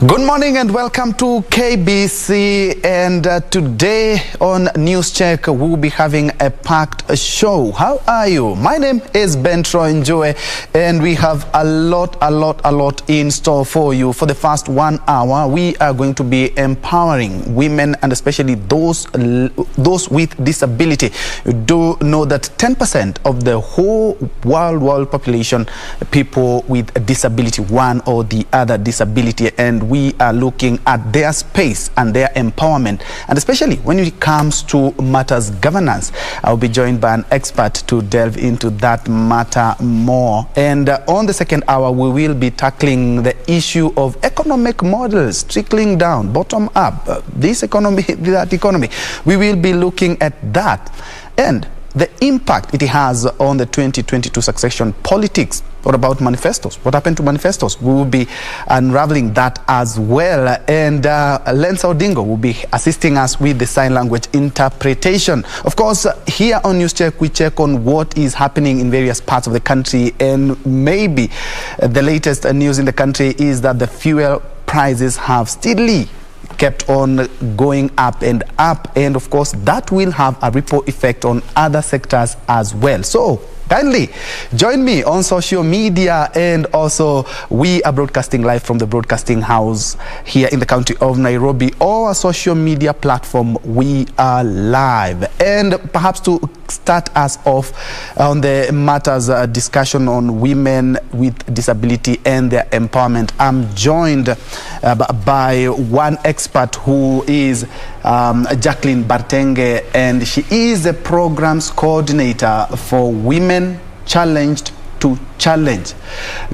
Good morning and welcome to KBC, and today on News Check we will be having a packed show. How are you? My name is Njue, and we have a lot in store for you. For the first 1 hour, we are going to be empowering women, and especially those with disability. You do know that 10% of the whole world population, people with a disability, one or the other disability, and we are looking at their space and their empowerment, and especially when it comes to matters governance. I'll be joined by an expert to delve into that matter more. And on the second hour, we will be tackling the issue of economic models, trickling down, bottom up, this economy, that economy. We will be looking at that and the impact it has on the 2022 succession politics. What about manifestos? What happened to manifestos? We will be unraveling that as well. And Lensa Odingo will be assisting us with the sign language interpretation. Of course, here on News Check, we check on what is happening in various parts of the country. And maybe the latest news in the country is that the fuel prices have steadily kept on going up, and of course that will have a ripple effect on other sectors as well. So kindly join me on social media, and also we are broadcasting live from the broadcasting house here in the county of Nairobi, or a social media platform. We are live. And perhaps to start us off on the matters discussion on women with disability and their empowerment, I'm joined by one expert who is Jacklin Bartenge, and she is a programs coordinator for Women Challenged to Challenge.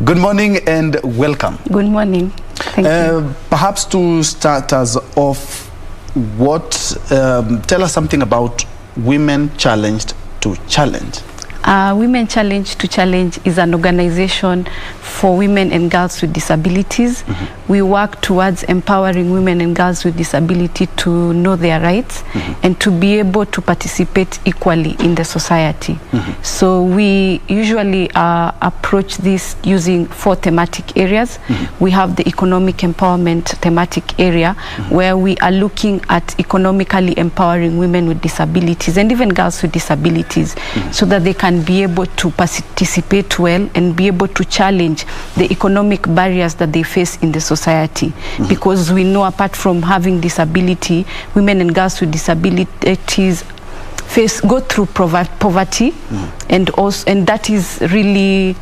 Good morning and welcome. Good morning. Thank you. Perhaps to start us off, tell us something about Women Challenged to Challenge. Women Challenge to Challenge is an organization for women and girls with disabilities. Mm-hmm. We work towards empowering women and girls with disability to know their rights, mm-hmm. and to be able to participate equally in the society. Mm-hmm. So we usually approach this using 4 thematic areas. Mm-hmm. We have the economic empowerment thematic area, mm-hmm. where we are looking at economically empowering women with disabilities and even girls with disabilities, mm-hmm. so that they can be able to participate well and be able to challenge the economic barriers that they face in the society. Mm-hmm. Because we know, apart from having disability, women and girls with disabilities go through poverty, mm-hmm. and that is really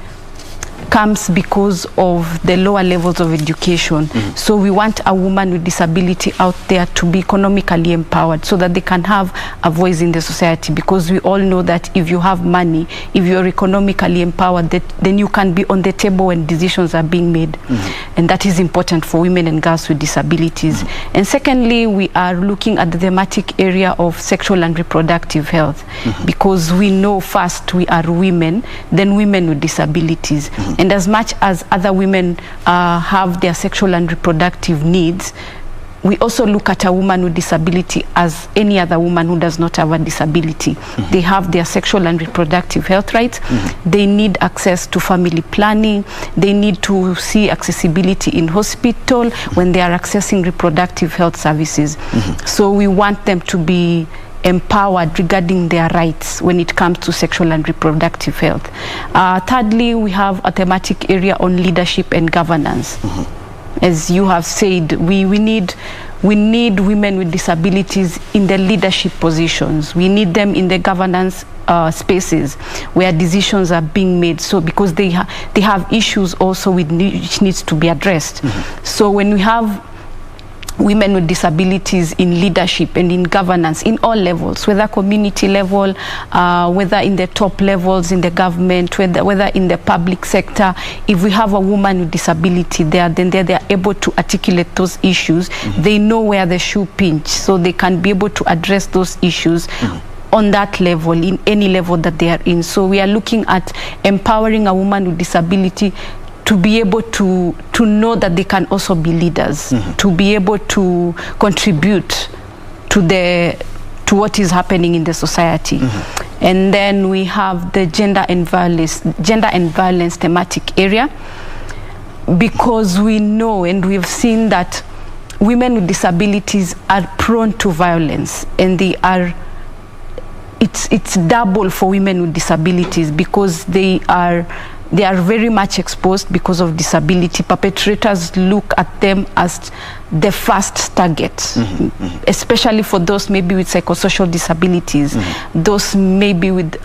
comes because of the lower levels of education. Mm-hmm. So we want a woman with disability out there to be economically empowered, so that they can have a voice in the society, because we all know that if you have money, if you're economically empowered, then you can be on the table when decisions are being made. Mm-hmm. And that is important for women and girls with disabilities. Mm-hmm. And secondly, we are looking at the thematic area of sexual and reproductive health, mm-hmm. because we know first we are women, then women with disabilities. Mm-hmm. And as much as other women have their sexual and reproductive needs, we also look at a woman with disability as any other woman who does not have a disability. Mm-hmm. They have their sexual and reproductive health rights. Mm-hmm. They need access to family planning. They need to see accessibility in hospital, mm-hmm. when they are accessing reproductive health services. Mm-hmm. So we want them to be empowered regarding their rights when it comes to sexual and reproductive health. Thirdly, we have a thematic area on leadership and governance. Mm-hmm. As you have said, we need women with disabilities in the leadership positions. We need them in the governance spaces where decisions are being made. So because they have issues also which needs to be addressed. Mm-hmm. So when we have women with disabilities in leadership and in governance in all levels, whether community level, whether in the top levels in the government, whether in the public sector, if we have a woman with disability there, then they are able to articulate those issues. Mm-hmm. They know where the shoe pinch, so they can be able to address those issues. Mm-hmm. On that level, in any level that they are in. So we are looking at empowering a woman with disability to be able to know that they can also be leaders, mm-hmm. to be able to contribute to what is happening in the society. Mm-hmm. And then we have the gender and violence thematic area. because we know and we've seen that women with disabilities are prone to violence, and it's double for women with disabilities because they are very much exposed because of disability. Perpetrators look at them as the first target, especially for those maybe with psychosocial disabilities, those maybe with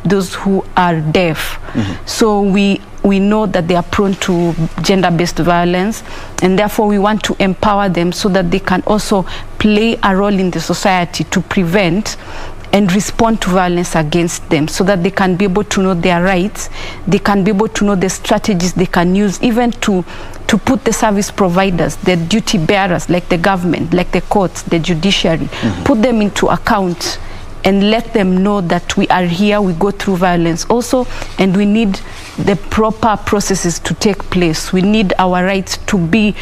those who are deaf. So we know that they are prone to gender-based violence, and therefore we want to empower them so that they can also play a role in the society to prevent and respond to violence against them, so that they can be able to know their rights, they can be able to know the strategies they can use, even to put the service providers, the duty bearers, like the government, like the courts, the judiciary, put them into account and let them know that we are here, we go through violence also, and we need the proper processes to take place. We need our rights to be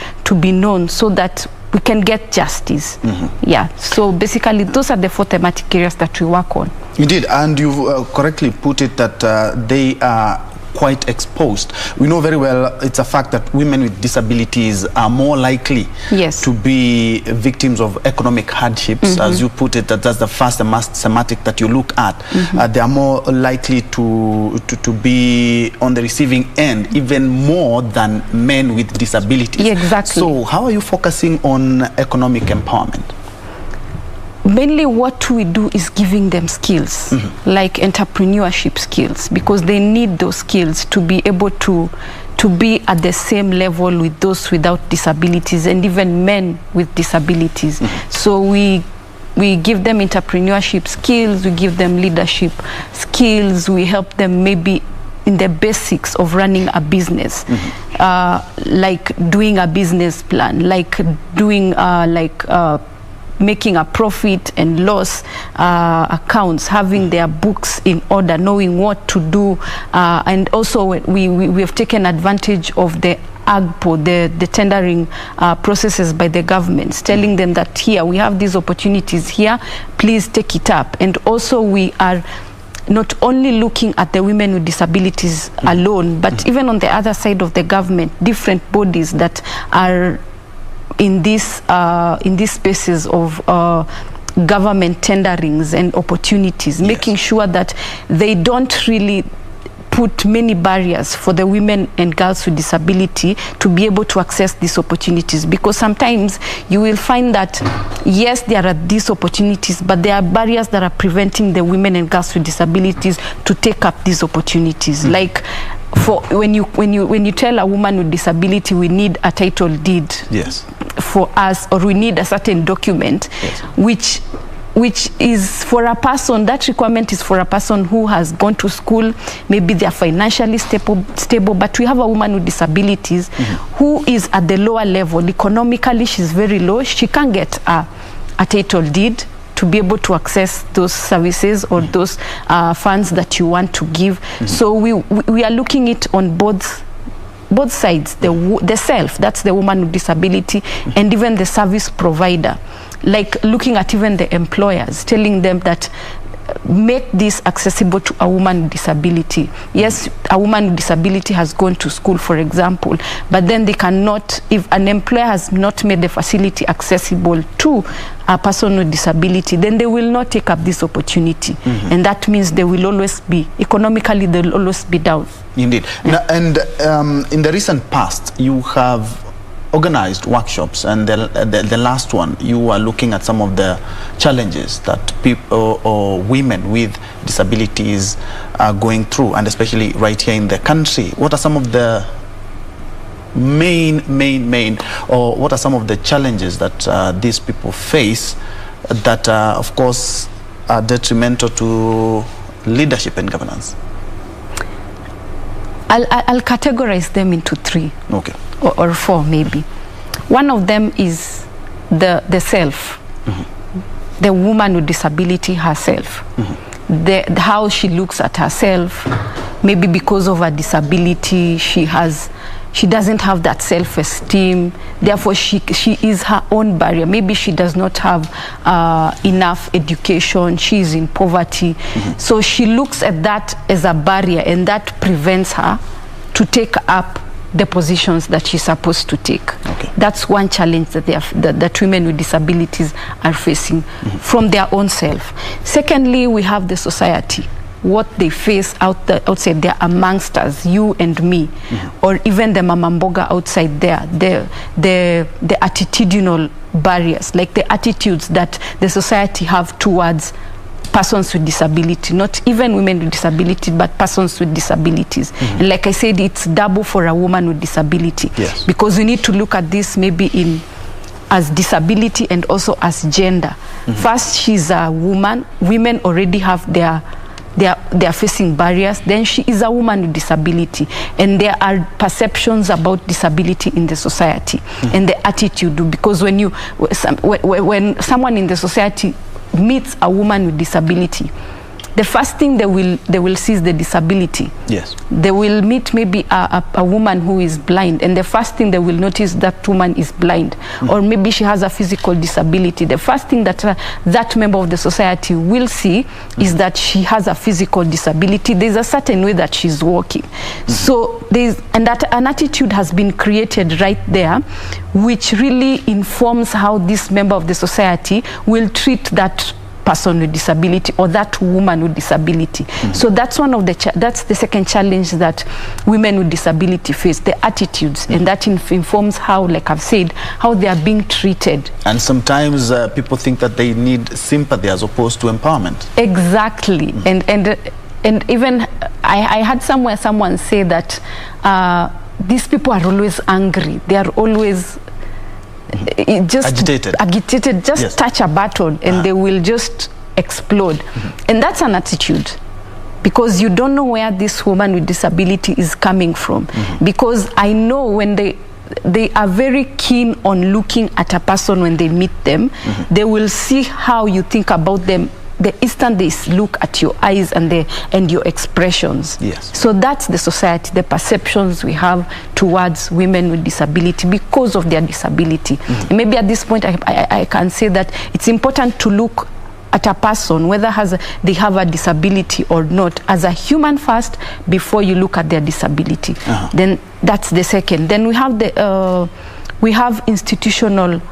known so that we can get justice. Yeah, so basically those are the 4 thematic areas that we work on. Indeed, and you've correctly put it that they are quite exposed. We know very well it's a fact that women with disabilities are more likely to be victims of economic hardships, as you put it, that's the first thematic that you look at. They are more likely to be on the receiving end, even more than men with disabilities. Yeah, exactly. So how are you focusing on economic empowerment? Mainly what we do is giving them skills, like entrepreneurship skills, because they need those skills to be able to be at the same level with those without disabilities and even men with disabilities. So we give them entrepreneurship skills, we give them leadership skills, we help them maybe in the basics of running a business, like doing a business plan, like doing making a profit and loss accounts, having their books in order, knowing what to do, and also we have taken advantage of the AGPO, the tendering processes by the governments, telling them that here we have these opportunities here, please take it up. And also we are not only looking at the women with disabilities alone, but even on the other side of the government, different bodies that are in these spaces of government tenderings and opportunities, making sure that they don't really put many barriers for the women and girls with disability to be able to access these opportunities. Because sometimes you will find that, yes, there are these opportunities, but there are barriers that are preventing the women and girls with disabilities to take up these opportunities. Like, for when you tell a woman with disability, we need a title deed for us, or we need a certain document, which is for a person, that requirement is for a person who has gone to school, maybe they are financially stable, but we have a woman with disabilities who is at the lower level. Economically, she's very low. She can't get a title deed to be able to access those services or those funds that you want to give. So we are looking it on both sides, the self, that's the woman with disability, and even the service provider, like looking at even the employers, telling them that make this accessible to a woman with disability. Yes, a woman with disability has gone to school, for example, but then they cannot, if an employer has not made the facility accessible to a person with disability, then they will not take up this opportunity. And that means they will always be, economically, they'll always be down. Indeed. Now, and in the recent past, you have organized workshops, and the last one, you were looking at some of the challenges that people or women with disabilities are going through, and especially right here in the country. What are some of the main, or what are some of the challenges that these people face that, of course, are detrimental to leadership and governance? I'll categorize them into 3. Okay. Or 4 maybe. One of them is the self, the woman with disability herself, how she looks at herself. Maybe because of her disability, she doesn't have that self-esteem, therefore she is her own barrier. Maybe she does not have enough education, she is in poverty, so she looks at that as a barrier, and that prevents her to take up the positions that she's supposed to take. Okay. That's one challenge that that women with disabilities are facing from their own self. Secondly, we have the society, what they face outside there amongst us, you and me, or even the mama mboga outside there, the attitudinal barriers, like the attitudes that the society have towards persons with disability, not even women with disability, but persons with disabilities. And like I said, it's double for a woman with disability. Yes. Because we need to look at this maybe as disability and also as gender. First, she's a woman. Women already have they are facing barriers. Then she is a woman with disability, and there are perceptions about disability in the society and the attitude. Because when someone in the society meets a woman with disability, the first thing they will see is the disability. Yes. They will meet maybe a woman who is blind, and the first thing they will notice that woman is blind, or maybe she has a physical disability. The first thing that that member of the society will see is that she has a physical disability. There's a certain way that she's walking. So that an attitude has been created right there, which really informs how this member of the society will treat that person with disability or that woman with disability. So that's one of that's the second challenge that women with disability face, the attitudes, and that informs how, like I've said, how they are being treated. And sometimes people think that they need sympathy as opposed to empowerment. Exactly. And even I had someone say that these people are always angry. They are always just agitated, just yes. touch a button and they will just explode. And that's an attitude, because you don't know where this woman with disability is coming from. Because I know when they are very keen on looking at a person when they meet them, they will see how you think about them the instant they look at your eyes and your expressions. Yes. So that's the society, the perceptions we have towards women with disability because of their disability. And maybe at this point I can say that it's important to look at a person, whether they have a disability or not, as a human first before you look at their disability. Then that's the second. Then we have institutional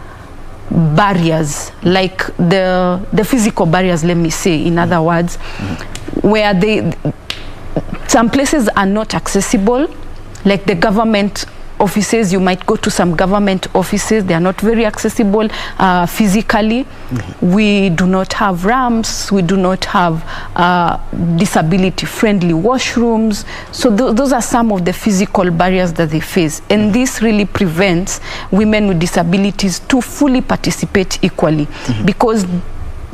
barriers, like the physical barriers, let me say, in other words, where some places are not accessible, like the government offices. You might go to some government offices, they are not very accessible physically. We do not have ramps, we do not have disability friendly washrooms. So those are some of the physical barriers that they face, and this really prevents women with disabilities to fully participate equally, because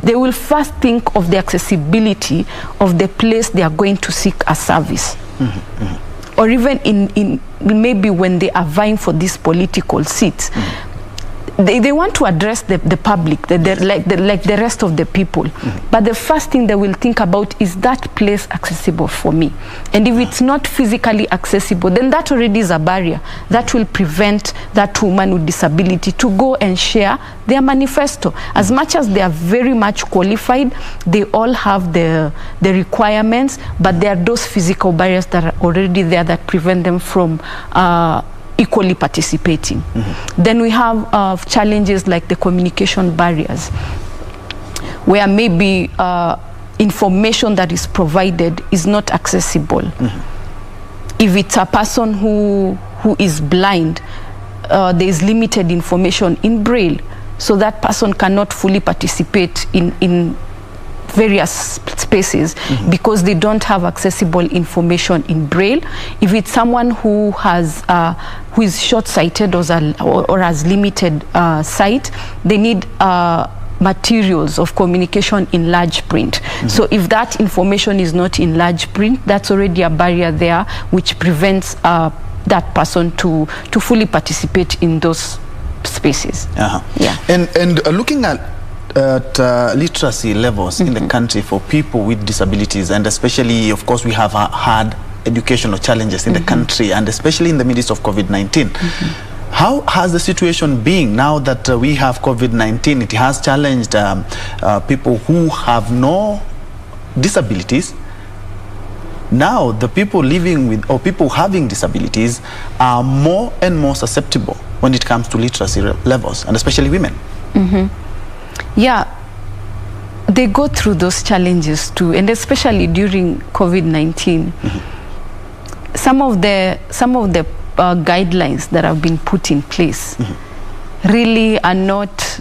they will first think of the accessibility of the place they are going to seek a service. Or even in maybe when they are vying for these political seats, they want to address the public, like the rest of the people. But the first thing they will think about is that place accessible for me. And if it's not physically accessible, then that already is a barrier that will prevent that woman with disability to go and share their manifesto. As much as they are very much qualified, they all have the requirements, but there are those physical barriers that are already there that prevent them from equally participating. Then we have challenges like the communication barriers, where maybe information that is provided is not accessible. If it's a person who is blind, there is limited information in Braille, so that person cannot fully participate in various spaces because they don't have accessible information in Braille. If it's someone who is short-sighted or has limited sight, they need materials of communication in large print. So if that information is not in large print, that's already a barrier there which prevents that person to fully participate in those spaces. Yeah. And looking at literacy levels in the country for people with disabilities, and especially, of course, we have had educational challenges in the country, and especially in the midst of COVID-19. How has the situation been now that we have COVID-19? It has challenged people who have no disabilities now the people living with or people having disabilities are more and more susceptible when it comes to literacy levels, and especially women. Yeah, they go through those challenges too, and especially during COVID-19. Some of the guidelines that have been put in place really are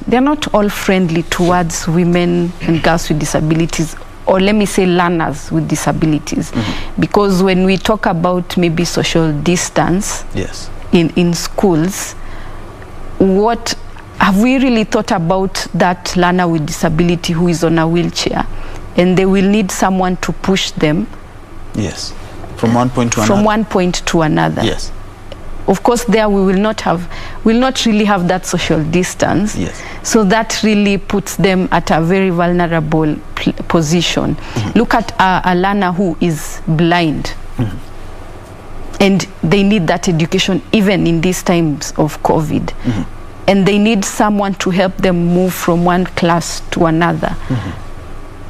they're not all friendly towards women and girls with disabilities, or let me say learners with disabilities. Because when we talk about maybe social distance in schools, what have we really thought about that learner with disability who is on a wheelchair, and they will need someone to push them from one point to another? Yes. Of course, there we will not really have that social distance. So that really puts them at a very vulnerable position. Look at a learner who is blind, and they need that education even in these times of COVID. And they need someone to help them move from one class to another.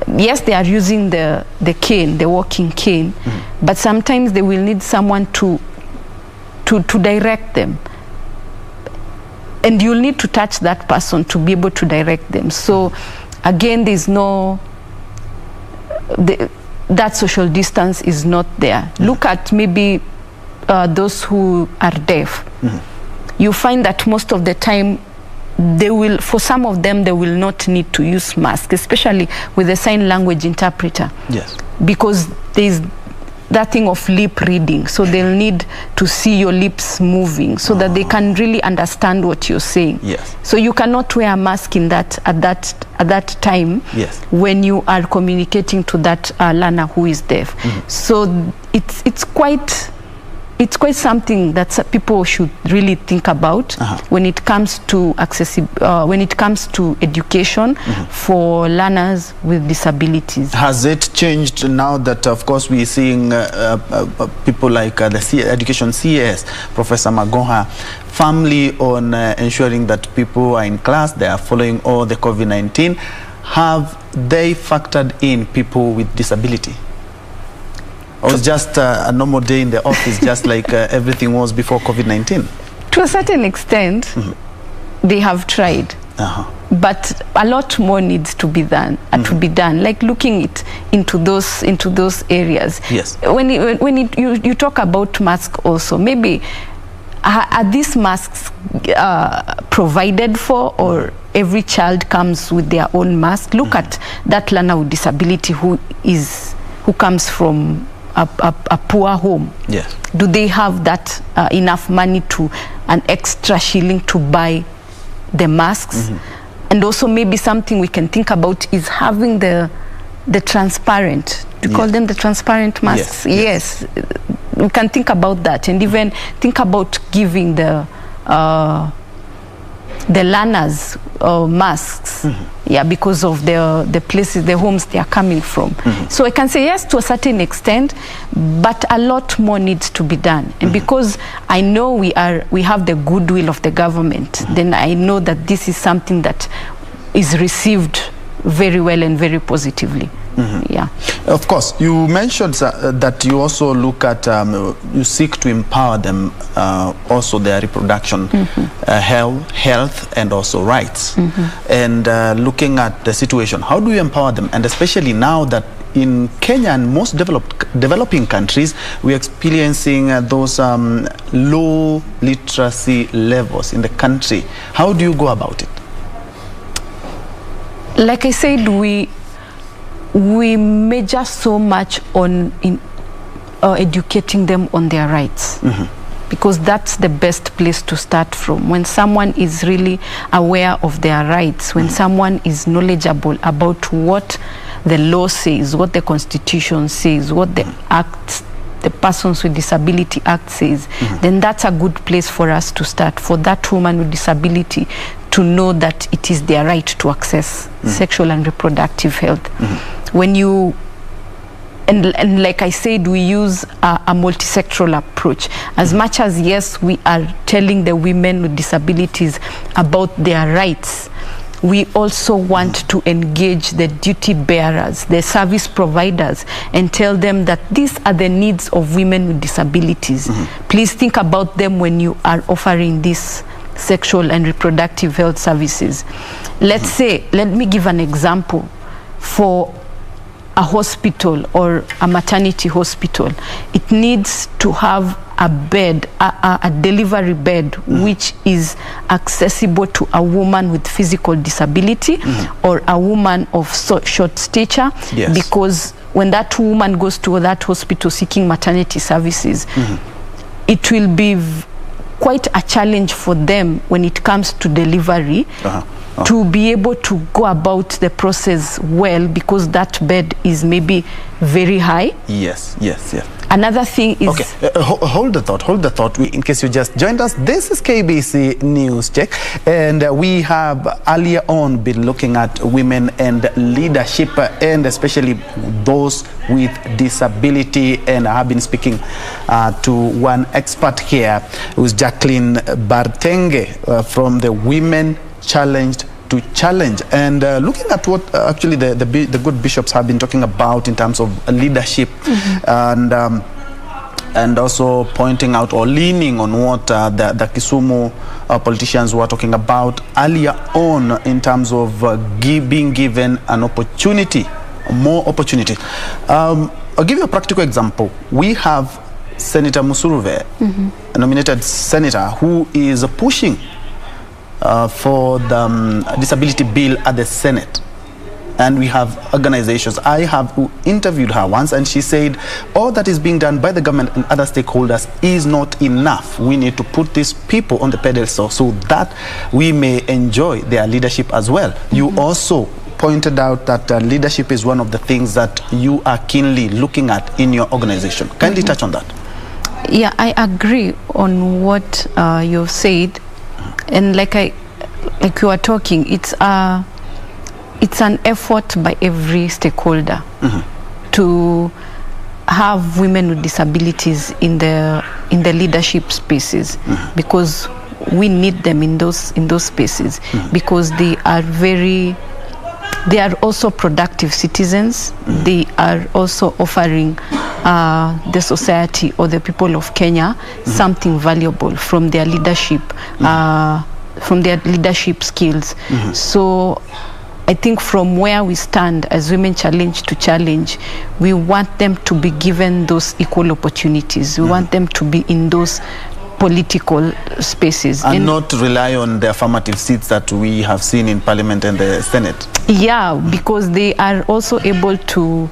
Yes, they are using the cane, the walking cane, but sometimes they will need someone to direct them. And you'll need to touch that person to be able to direct them. So again, there's that social distance is not there. Look at maybe those who are deaf. You find that most of the time for some of them, they will not need to use masks, especially with the sign language interpreter. Because there's that thing of lip reading, so they'll need to see your lips moving so that they can really understand what you're saying. So you cannot wear a mask at that time when you are communicating to that learner who is deaf. So it's quite something that people should really think about when it comes to education for learners with disabilities. Has it changed now that, of course, we're seeing people like the Education CS, Professor Magoha, firmly on ensuring that people are in class, they are following all the COVID-19? Have they factored in people with disability? Or was just a normal day in the office, just like everything was before COVID-19? To a certain extent, they have tried. But a lot more needs to be done. Like looking into those areas. When you talk about masks also, maybe are these masks provided for, or every child comes with their own mask? Look at that learner with disability who comes from a poor home. Do they have that enough money an extra shilling to buy the masks? And also maybe something we can think about is having the transparent, do you call them the transparent masks? Yes. We can think about that, and even think about giving the learners masks, because of the places, the homes they are coming from. So I can say yes to a certain extent, but a lot more needs to be done. And because I know we have the goodwill of the government, then I know that this is something that is received very well and very positively. Of course, you mentioned that you also look at, you seek to empower them, also their reproduction, health, and also rights. And looking at the situation, how do you empower them? And especially now that in Kenya and most developing countries, we're experiencing those low literacy levels in the country. How do you go about it? Like I said, we major so much on educating them on their rights, because that's the best place to start from. When someone is really aware of their rights, when someone is knowledgeable about what the law says, what the Constitution says, what the Act, the Persons with Disability Act says, then that's a good place for us to start, for that woman with disability to know that it is their right to access sexual and reproductive health. When you, and like I said, we use a multisectoral approach. As much as, yes, we are telling the women with disabilities about their rights, we also want to engage the duty bearers, the service providers, and tell them that these are the needs of women with disabilities. Please think about them when you are offering these sexual and reproductive health services. Let's say, let me give an example. For a hospital or a maternity hospital, it needs to have a bed, a delivery bed, which is accessible to a woman with physical disability or a woman of short stature, because when that woman goes to that hospital seeking maternity services, it will be quite a challenge for them when it comes to delivery to be able to go about the process well, because that bed is maybe very high. Yes. Another thing is... Okay, hold the thought. In case you just joined us, this is KBC News Check, and we have earlier on been looking at women and leadership, and especially those with disability, and I have been speaking to one expert here, who's Jacklin Bartenge from the Women Challenged to Challenge, and looking at what actually the good bishops have been talking about in terms of leadership, and also pointing out or leaning on what the Kisumu politicians were talking about earlier on in terms of being given an opportunity, more opportunity. I'll give you a practical example. We have Senator Musuruve, a nominated senator, who is pushing for the disability bill at the Senate. And we have organizations. I have interviewed her once, and she said all that is being done by the government and other stakeholders is not enough. We need to put these people on the pedestal so that we may enjoy their leadership as well. You also pointed out that leadership is one of the things that you are keenly looking at in your organization. Kindly touch on that. Yeah, I agree on what you've said. And like you were talking, it's an effort by every stakeholder to have women with disabilities in the leadership spaces, because we need them in those spaces, because they are also productive citizens. They are also offering the society or the people of Kenya something valuable from their leadership, skills. So I think from where we stand as Women Challenge to Challenge, we want them to be given those equal opportunities. We want them to be in those political spaces. And not rely on the affirmative seats that we have seen in Parliament and the Senate. Yeah, because they are also able to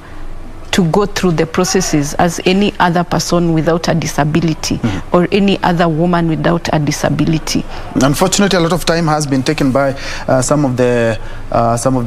go through the processes as any other person without a disability or any other woman without a disability. Unfortunately, a lot of time has been taken by some of the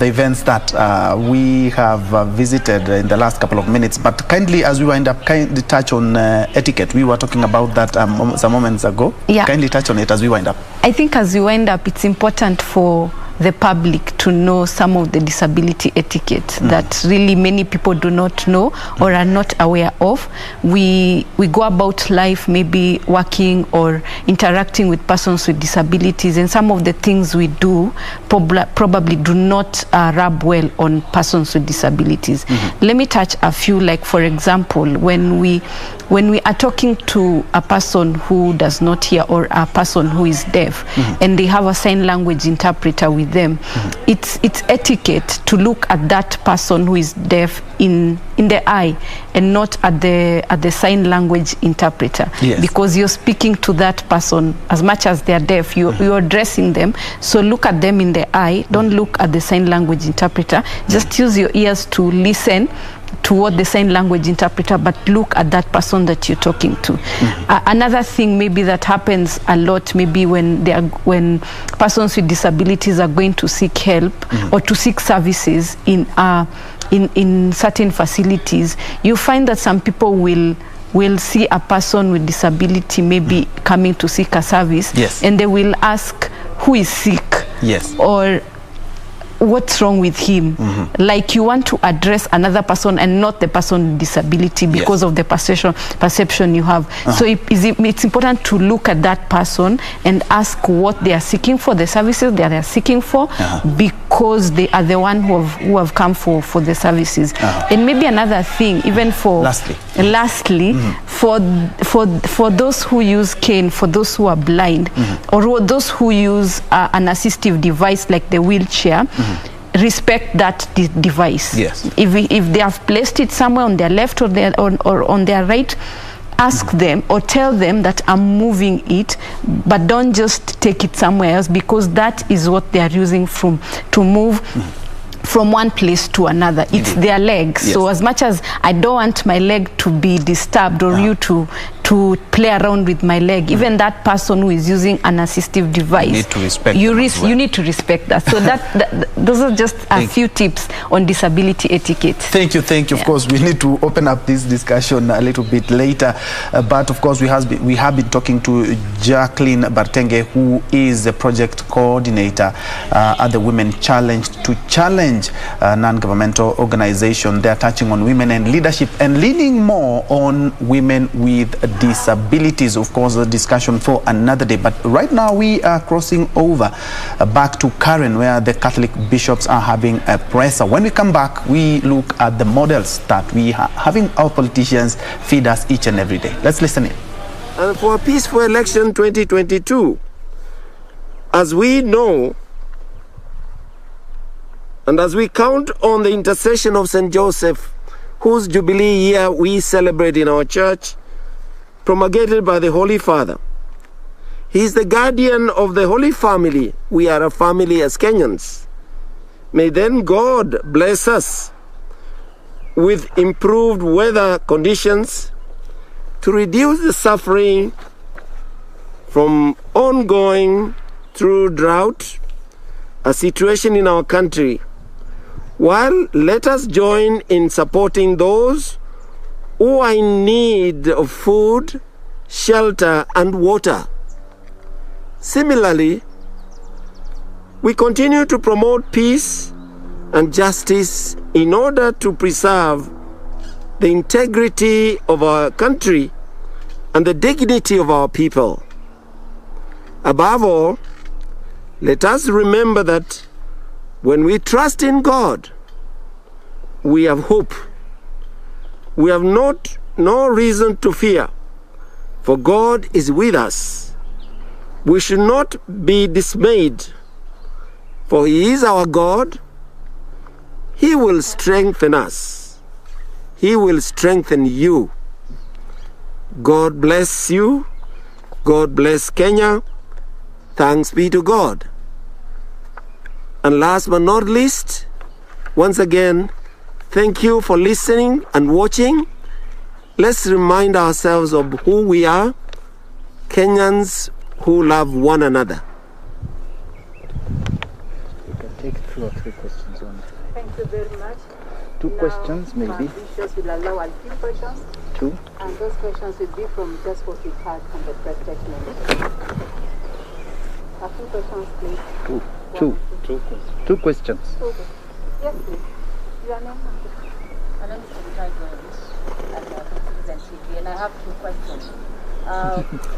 events that we have visited in the last couple of minutes. But kindly, as we wind up, kindly touch on etiquette. We were talking about that some moments ago. Yeah. Kindly touch on it as we wind up. I think as we wind up, it's important for the public to know some of the disability etiquette that really many people do not know or are not aware of. We go about life maybe working or interacting with persons with disabilities, and some of the things we do probably do not rub well on persons with disabilities. Let me touch a few, like for example, when we are talking to a person who does not hear or a person who is deaf, and they have a sign language interpreter with them, it's etiquette to look at that person who is deaf in the eye and not at the sign language interpreter. Yes. Because you're speaking to that person as much as they're deaf. You're addressing them, so look at them in the eye. Don't look at the sign language interpreter. Just use your ears to listen to what the sign language interpreter, but look at that person that you're talking to. Another thing maybe that happens a lot, maybe when persons with disabilities are going to seek help or to seek services in certain facilities, you find that some people will see a person with disability maybe coming to seek a service, yes, and they will ask who is sick, yes, or what's wrong with him. Like you want to address another person and not the person with disability because of the perception you have. So it's important to look at that person and ask what they are seeking for, the services that they are seeking for, because they are the one who have come for the services. And maybe another thing, even for lastly, for those who use cane, for those who are blind, or those who use an assistive device like the wheelchair, respect that device. If they have placed it somewhere on their left or on their right, ask them or tell them that I'm moving it, but don't just take it somewhere else, because that is what they are using to move from one place to another. It's their legs. So as much as I don't want my leg to be disturbed or you to play around with my leg, even that person who is using an assistive device, you need to respect you need to respect that. So those are just a few tips on disability etiquette. Thank you. Of course, we need to open up this discussion a little bit later, but of course we have been talking to Jacklin Bartenge, who is the project coordinator at the Women Challenge to Challenge non-governmental organization. They are touching on women and leadership and leaning more on women with disabilities. Of course, a discussion for another day, but right now we are crossing over back to Karen, where the Catholic bishops are having a presser. When we come back, we look at the models that we are having our politicians feed us each and every day. Let's listen in. And for a peaceful election 2022, as we know, and as we count on the intercession of St. Joseph, whose Jubilee year we celebrate in our church, promulgated by the Holy Father. He is the guardian of the Holy Family. We are a family as Kenyans. May then God bless us with improved weather conditions to reduce the suffering from ongoing through drought, a situation in our country, while let us join in supporting those who are in need of food, shelter, and water. Similarly, we continue to promote peace and justice in order to preserve the integrity of our country and the dignity of our people. Above all, let us remember that when we trust in God, we have hope. We have no reason to fear, for God is with us. We should not be dismayed, for He is our God. He will strengthen us. He will strengthen you. God bless you. God bless Kenya. Thanks be to God. And last but not least, once again, thank you for listening and watching. Let's remind ourselves of who we are, Kenyans who love one another. You can take 2 or 3 questions on. Thank you very much. 2 questions maybe. Bishops will allow us 2 questions. 2. And those questions will be from just what we've heard from the press statement. A few questions, please. 2 questions. Yes, please. Your name? My name is and I have 2 questions.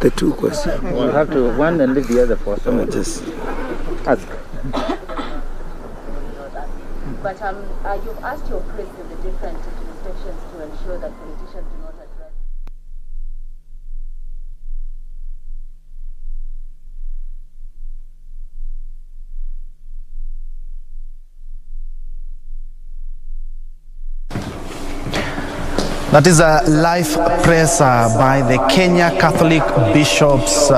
The 2 questions. You have to one and leave the other for someone. Just ask. But you've asked your priest in the different jurisdictions to ensure that politicians do not address. That is a live presser by the Kenya Catholic Bishops,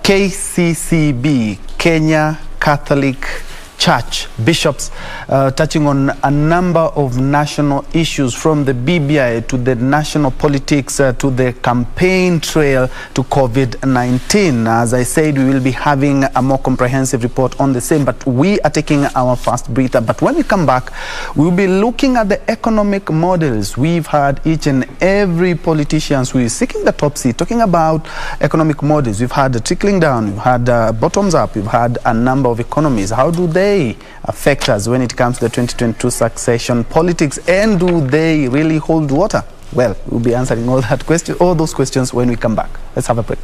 KCCB, Kenya Catholic church bishops, touching on a number of national issues, from the BBI to the national politics to the campaign trail to COVID-19. As I said, we will be having a more comprehensive report on the same, but we are taking our first breather. But when we come back, we'll be looking at the economic models. We've had each and every politician who is seeking the top seat talking about economic models. We've had the trickling down, we've had bottoms up, we've had a number of economies. How do they affect us when it comes to the 2022 succession politics, and do they really hold water? Well, we'll be answering all those questions when we come back. Let's have a break.